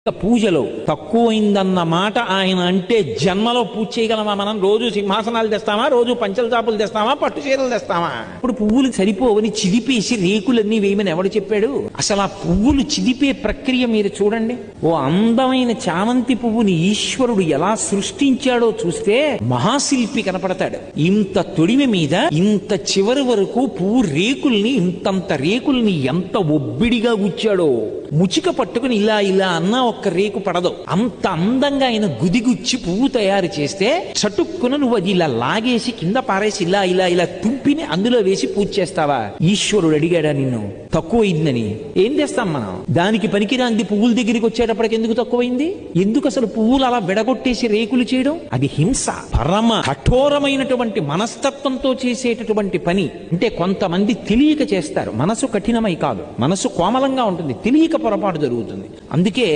పూజలో తక్కువైందన్న మాట ఆయన అంటే జన్మలో పూజ చేయగలమా? మనం రోజు సింహాసనాలు తెస్తామా? రోజు పంచల చాపులు తెస్తామా? పట్టు చీరలు తెస్తామా? ఇప్పుడు పువ్వులు సరిపోవని చిదిపేసి రేకులన్నీ వేయమని ఎవడు చెప్పాడు? అసలు ఆ పువ్వులు చిదిపే ప్రక్రియ మీరు చూడండి. ఓ అందమైన చామంతి పువ్వుని ఈశ్వరుడు ఎలా సృష్టించాడో చూస్తే మహాశిల్పి కనపడతాడు. ఇంత తొడిమి మీద ఇంత చివరి వరకు పువ్వు రేకుల్ని, ఇంతంత రేకుల్ని ఎంత ఒబ్బిడిగా గుచ్చాడో. ముచిక పట్టుకుని ఇలా ఇలా అన్నా ఒక్క రేకు పడదు. అంత అందంగా ఆయన గుదిగుచ్చి పువ్వు తయారు చేస్తే చటుక్కున నువ్వు అది ఇలా లాగేసి కింద పారేసి ఇలా ఇలా ఇలా తుంపిని అందులో వేసి పూజ చేస్తావా? ఈశ్వరుడు అడిగాడా నిన్ను తక్కువైందని? ఏం చేస్తాం మనం? దానికి పనికిరాంది పువ్వుల దగ్గరికి వచ్చేటప్పటికి ఎందుకు తక్కువైంది? ఎందుకు అసలు పువ్వులు అలా విడగొట్టేసి రేకులు చేయడం? అది హింస. పరమ కఠోరమైనటువంటి మనస్తత్వంతో చేసేటటువంటి పని. అంటే కొంతమంది తెలియక చేస్తారు. మనసు కఠినమై కాదు, మనసు కోమలంగా ఉంటుంది, తెలియక పొరపాటు జరుగుతుంది. అందుకే